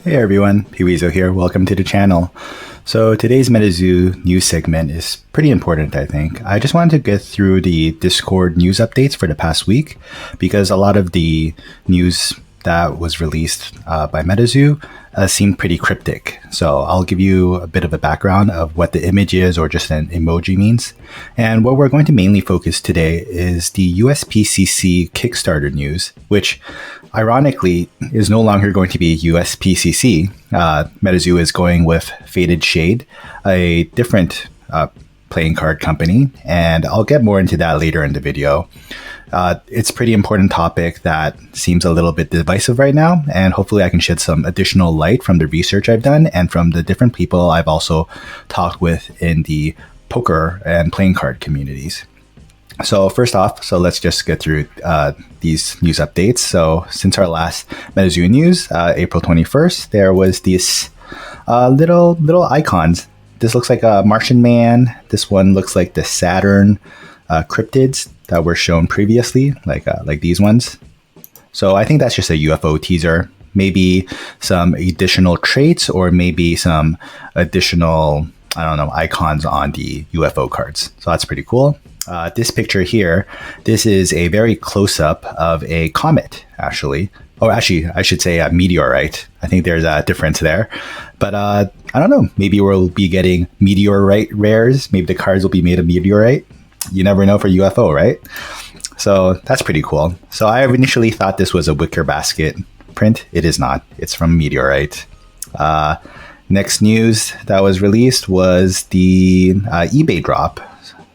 Hey everyone, Piwizo here. Welcome to the channel. So today's Metazoo news segment is pretty important, I think. I just wanted to get through the Discord news updates for the past week because a lot of the news that was released by Metazoo seemed pretty cryptic. So I'll give you a bit of a background of what the image is or just an emoji means. And what we're going to mainly focus today is the USPCC Kickstarter news, which ironically is no longer going to be USPCC. Metazoo is going with Faded Spade, a different playing card company, and I'll get more into that later in the video. It's a pretty important topic that seems a little bit divisive right now, and hopefully I can shed some additional light from the research I've done and from the different people I've also talked with in the poker and playing card communities. So first off, let's just get through these news updates. So since our last Metazoo news, April 21st, there was these little icons. This looks like a Martian Man. This one looks like the Saturn cryptids that were shown previously, like these ones. So I think that's just a UFO teaser. Maybe some additional traits or maybe some additional, icons on the UFO cards. So that's pretty cool. This picture here, this is a very close-up of a comet, actually. Oh, actually, I should say a meteorite. I think there's a difference there. But I don't know. Maybe we'll be getting meteorite rares. Maybe the cards will be made of meteorite. You never know for UFO, right? So that's pretty cool. So I initially thought this was a wicker basket print. It is not. It's from meteorite. Next news that was released was the eBay drop.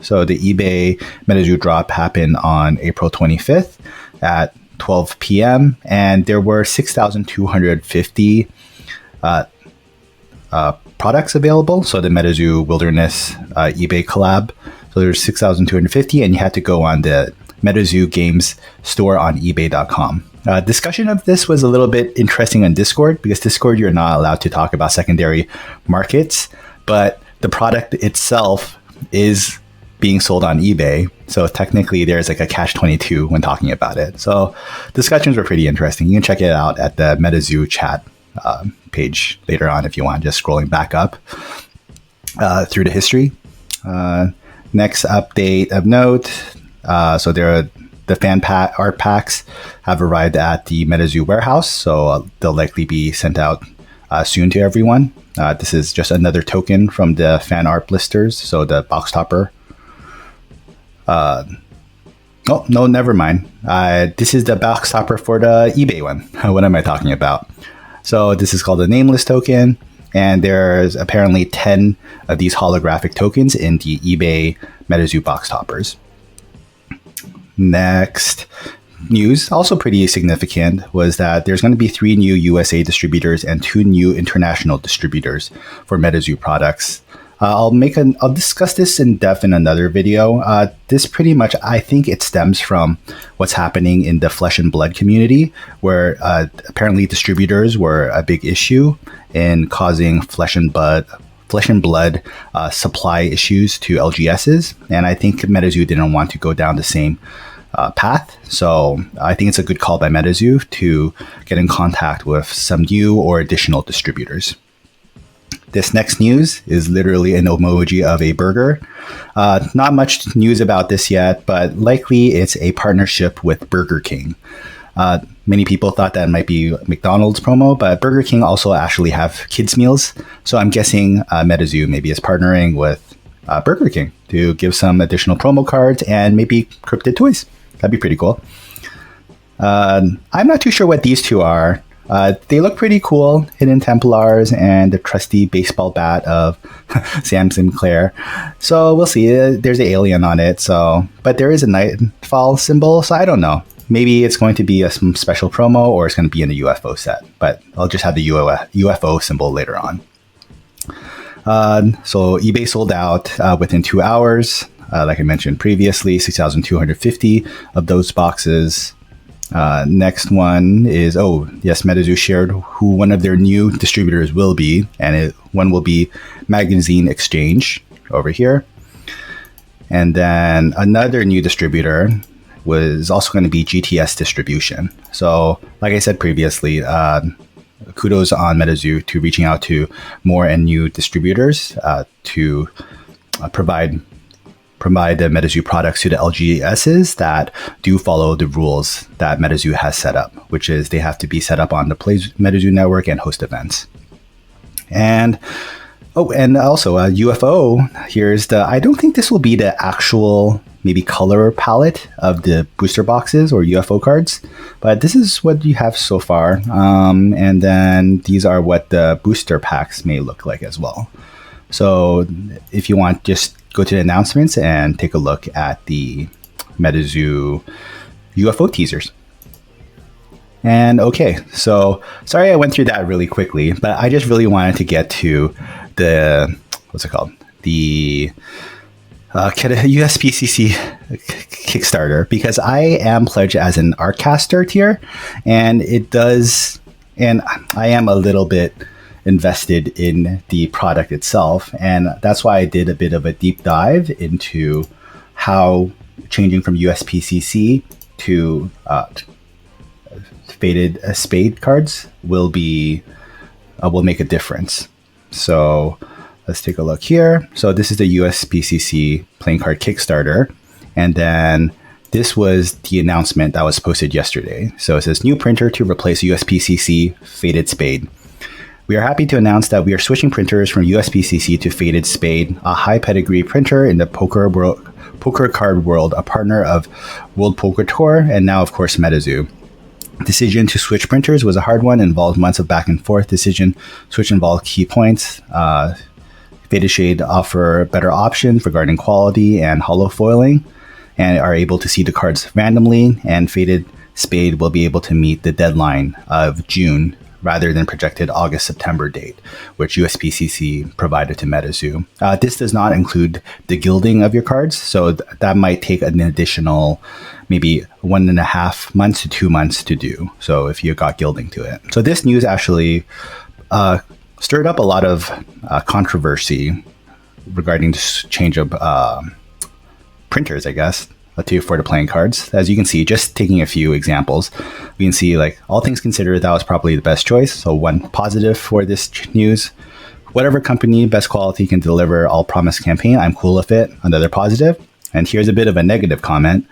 So the eBay Metazoo drop happened on April 25th at 12 p.m. and there were 6,250 products available. So the Metazoo Wilderness eBay collab. So there's 6,250 and you had to go on the Metazoo Games store on ebay.com. Discussion of this was a little bit interesting on Discord because Discord, you're not allowed to talk about secondary markets, but the product itself is being sold on eBay. So technically there's like a catch-22 when talking about it. So discussions were pretty interesting. You can check it out at the Metazoo chat page later on if you want, just scrolling back up through the history. Next update of note. So the fan art packs have arrived at the Metazoo warehouse. So they'll likely be sent out soon to everyone. This is just another token from the fan art blisters. So the box topper. Oh, no, never mind. This is the box topper for the eBay one. What am I talking about? So this is called the nameless token. And there's apparently 10 of these holographic tokens in the eBay Metazoo box toppers. Next news, also pretty significant, was that there's going to be 3 new USA distributors and 2 new international distributors for Metazoo products. I'll discuss this in depth in another video. This pretty much, I think it stems from what's happening in the flesh and blood community, where apparently distributors were a big issue in causing flesh and blood supply issues to LGSs. And I think Metazoo didn't want to go down the same path. So I think it's a good call by Metazoo to get in contact with some new or additional distributors. This next news is literally an emoji of a burger. Not much news about this yet, but likely it's a partnership with Burger King. Many people thought that might be McDonald's promo, but Burger King also actually have kids meals. So I'm guessing Metazoo maybe is partnering with Burger King to give some additional promo cards and maybe cryptid toys. That'd be pretty cool. I'm not too sure what these two are. They look pretty cool, Hidden Templars and the trusty baseball bat of Sam Sinclair. So we'll see. There's an alien on it, but there is a nightfall symbol, so I don't know. Maybe it's going to be some special promo or it's going to be in the UFO set, but I'll just have the UFO symbol later on. So eBay sold out within 2 hours. Like I mentioned previously, 6,250 of those boxes. Next one is, Metazoo shared who one of their new distributors will be, and one will be Magazine Exchange over here. And then another new distributor was also going to be GTS Distribution. So, like I said previously, kudos on Metazoo to reaching out to more and new distributors to provide the Metazoo products to the LGSs that do follow the rules that Metazoo has set up, which is they have to be set up on the Metazoo network and host events. And and also UFO, here's I don't think this will be the actual maybe color palette of the booster boxes or UFO cards, but this is what you have so far. And then these are what the booster packs may look like as well. So if you want, just go to the announcements and take a look at the Metazoo UFO teasers. And okay, so sorry I went through that really quickly, but I just really wanted to get to the, what's it called? The USPCC Kickstarter, because I am pledged as an Artcaster tier, and I am a little bit invested in the product itself, and that's why I did a bit of a deep dive into how changing from USPCC to Faded Spade cards will make a difference. So let's take a look here. So this is the USPCC Playing Card Kickstarter, and then this was the announcement that was posted yesterday. So it says new printer to replace USPCC Faded Spade. We are happy to announce that we are switching printers from USPCC to Faded Spade, a high pedigree printer in the poker card world, a partner of World Poker Tour, and now of course Metazoo. Decision to switch printers was a hard one, involved months of back and forth. Decision switch involved key points. Faded Shade offer better options regarding quality and hollow foiling, and are able to see the cards randomly, and Faded Spade will be able to meet the deadline of June rather than projected August-September date, which USPCC provided to Metazoo. This does not include the gilding of your cards, so that might take an additional maybe 1.5 months to 2 months to do, so if you got gilding to it. So this news actually stirred up a lot of controversy regarding this change of printers, I guess, for the playing cards. As you can see, just taking a few examples, we can see, like, all things considered, that was probably the best choice. So one positive for this news: whatever company best quality can deliver, all promise campaign, I'm cool with it. Another positive. And here's a bit of a negative comment: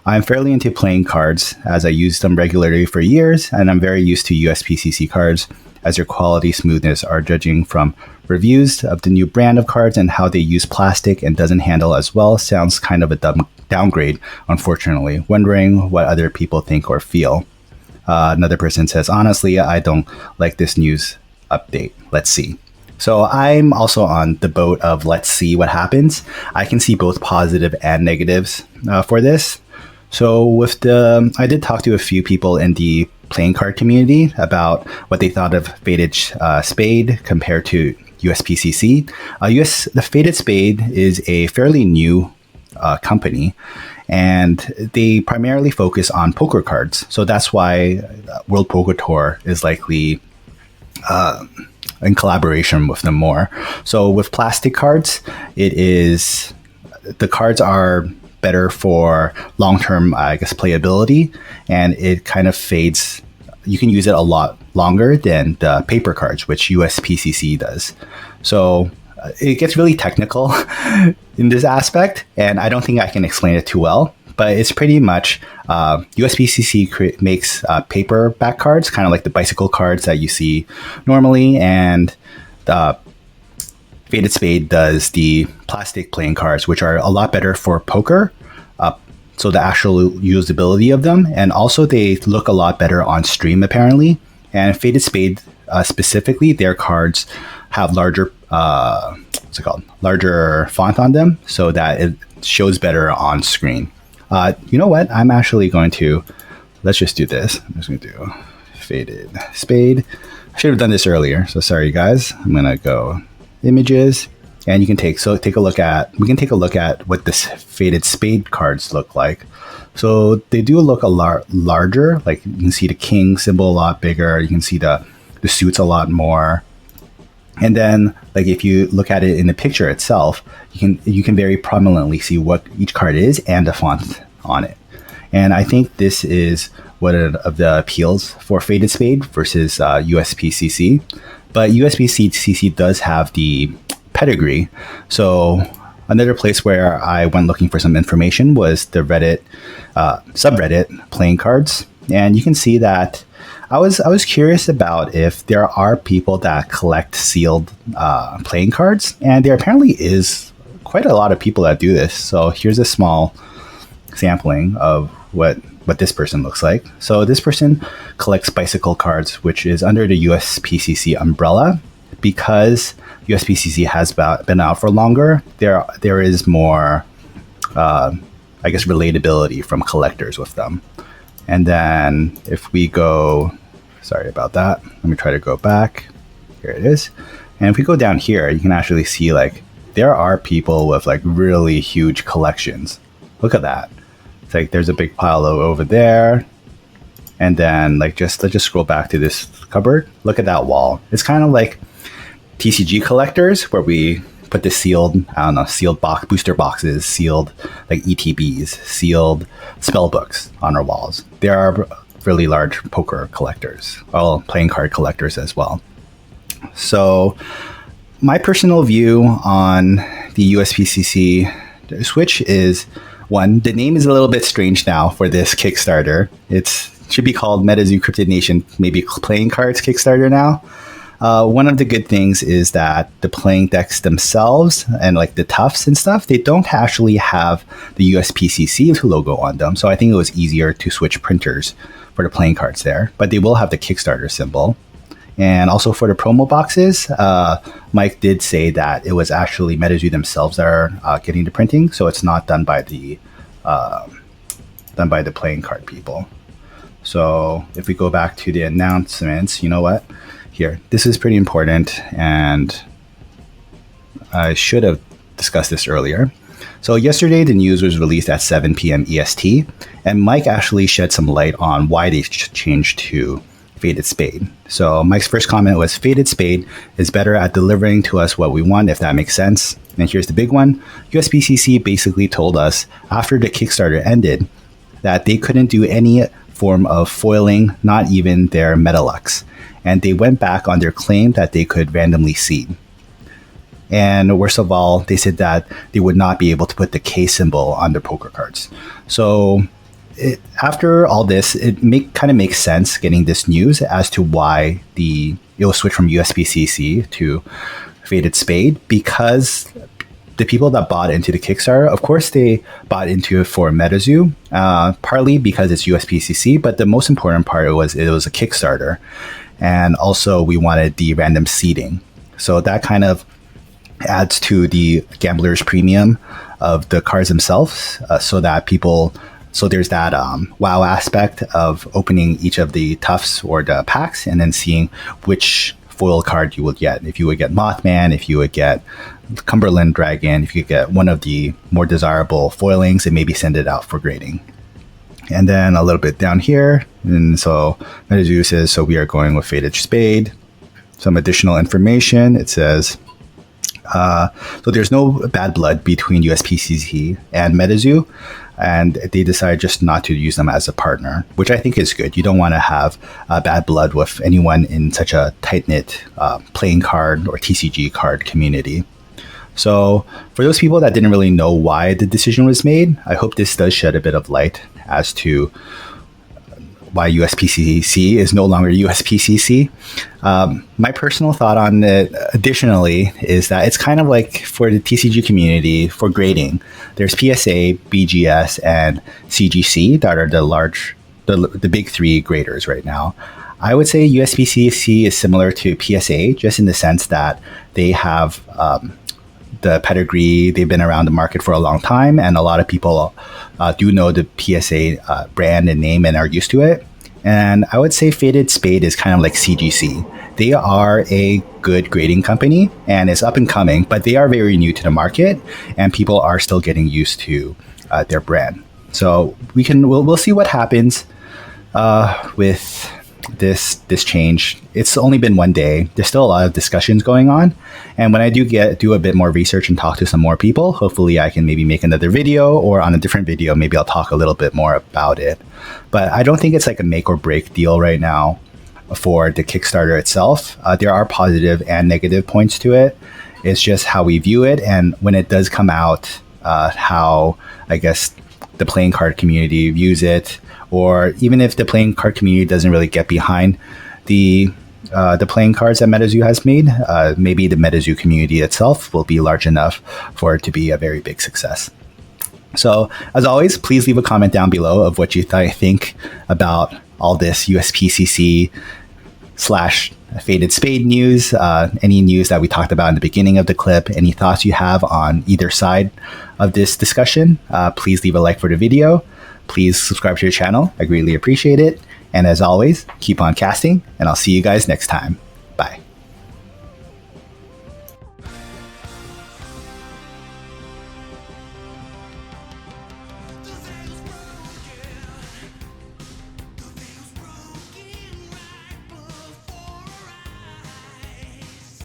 I'm fairly into playing cards as I use them regularly for years, and I'm very used to USPCC cards as their quality smoothness are judging from reviews of the new brand of cards, and how they use plastic and doesn't handle as well sounds kind of a downgrade, unfortunately. Wondering what other people think or feel. Another person says, honestly, I don't like this news update. Let's see. So I'm also on the boat of let's see what happens. I can see both positive and negatives for this. So I did talk to a few people in the playing card community about what they thought of Faded Spade compared to USPCC. The Faded Spade is a fairly new company, and they primarily focus on poker cards. So that's why World Poker Tour is likely in collaboration with them more. So with plastic cards, the cards are better for long-term, I guess, playability, and it kind of fades. You can use it a lot longer than the paper cards, which USPCC does. So it gets really technical in this aspect, and I don't think I can explain it too well, but it's pretty much USPCC makes paperback cards, kind of like the bicycle cards that you see normally, and Faded Spade does the plastic playing cards, which are a lot better for poker. So the actual usability of them, and also they look a lot better on stream apparently. And Faded Spade specifically, their cards have larger font on them, so that it shows better on screen. You know what? I'm actually going to, let's just do this. I'm just going to do Faded Spade. I should have done this earlier, so sorry guys. I'm going to go images, and you can take a look at what this Faded Spade cards look like. So they do look a lot larger. Like, you can see the king symbol a lot bigger. You can see the suits a lot more. And then, like, if you look at it in the picture itself, you can very prominently see what each card is and the font on it. And I think this is one of the appeals for Faded Spade versus USPCC. But USPCC does have the pedigree. So another place where I went looking for some information was the Reddit subreddit Playing Cards. And you can see that I was curious about if there are people that collect sealed playing cards, and there apparently is quite a lot of people that do this. So here's a small sampling of what this person looks like. So this person collects bicycle cards, which is under the USPCC umbrella. Because USPCC has been out for longer, there is more, I guess, relatability from collectors with them. And then if we go, sorry about that. Let me try to go back. Here it is. And if we go down here, you can actually see like there are people with like really huge collections. Look at that. It's like there's a big pile over there. And then like let's just scroll back to this cupboard. Look at that wall. It's kind of like TCG collectors where we put the sealed, sealed booster boxes, sealed like ETBs, sealed spell books on our walls. There are really large poker collectors, playing card collectors as well. So my personal view on the USPCC switch is, one, the name is a little bit strange now for this Kickstarter. It should be called Metazoo Cryptid Nation, maybe Playing Cards Kickstarter now. One of the good things is that the playing decks themselves and like the tufts and stuff, they don't actually have the USPCC logo on them. So I think it was easier to switch printers for the playing cards there, but they will have the Kickstarter symbol. And also for the promo boxes, Mike did say that it was actually Metazoo themselves that are getting the printing. So it's not done by the playing card people. So if we go back to the announcements, you know what? Here, this is pretty important, and I should have discussed this earlier. So yesterday, the news was released at 7 p.m. EST, and Mike actually shed some light on why they changed to Faded Spade. So Mike's first comment was, Faded Spade is better at delivering to us what we want, if that makes sense. And here's the big one. USPCC basically told us after the Kickstarter ended that they couldn't do any form of foiling, not even their Metalux. And they went back on their claim that they could randomly seed. And worst of all, they said that they would not be able to put the K symbol on their poker cards. So after all this, it kind of makes sense getting this news as to why it was switched from USPCC to Faded Spade, because the people that bought into the Kickstarter, of course, they bought into it for Metazoo, partly because it's USPCC, but the most important part was it was a Kickstarter. And also we wanted the random seeding. So that kind of adds to the gambler's premium of the cards themselves, so there's that wow aspect of opening each of the tufts or the packs and then seeing which foil card you would get. If you would get Mothman, if you would get Cumberland Dragon, if you could get one of the more desirable foilings, and maybe send it out for grading. And then a little bit down here, and so Metazoo says, so we are going with Faded Spade. Some additional information. It says, so there's no bad blood between USPCC and Metazoo, and they decided just not to use them as a partner, which I think is good. You don't want to have bad blood with anyone in such a tight-knit playing card or TCG card community. So for those people that didn't really know why the decision was made, I hope this does shed a bit of light as to why USPCC is no longer USPCC. My personal thought on it, additionally, is that it's kind of like for the TCG community, for grading, there's PSA, BGS, and CGC that are the big three graders right now. I would say USPCC is similar to PSA, just in the sense that they have the pedigree. They've been around the market for a long time, and a lot of people do know the PSA brand and name and are used to it. And I would say Faded Spade is kind of like CGC. They are a good grading company, and it's up and coming, but they are very new to the market, and people are still getting used to their brand. So we'll see what happens with this change. It's only been one day. There's still a lot of discussions going on, and when I do a bit more research and talk to some more people, hopefully I can maybe make another video, or on a different video maybe I'll talk a little bit more about it. But I don't think it's like a make or break deal right now for the Kickstarter itself. There are positive and negative points to it. It's just how we view it, and when it does come out, how I guess the playing card community views it, or even if the playing card community doesn't really get behind the playing cards that Metazoo has made, maybe the Metazoo community itself will be large enough for it to be a very big success. So, as always, please leave a comment down below of what you think about all this USPCC / Faded Spade news, any news that we talked about in the beginning of the clip, any thoughts you have on either side of this discussion. Please leave a like for the video. Please subscribe to the channel. I greatly appreciate it. And as always, keep on casting, and I'll see you guys next time.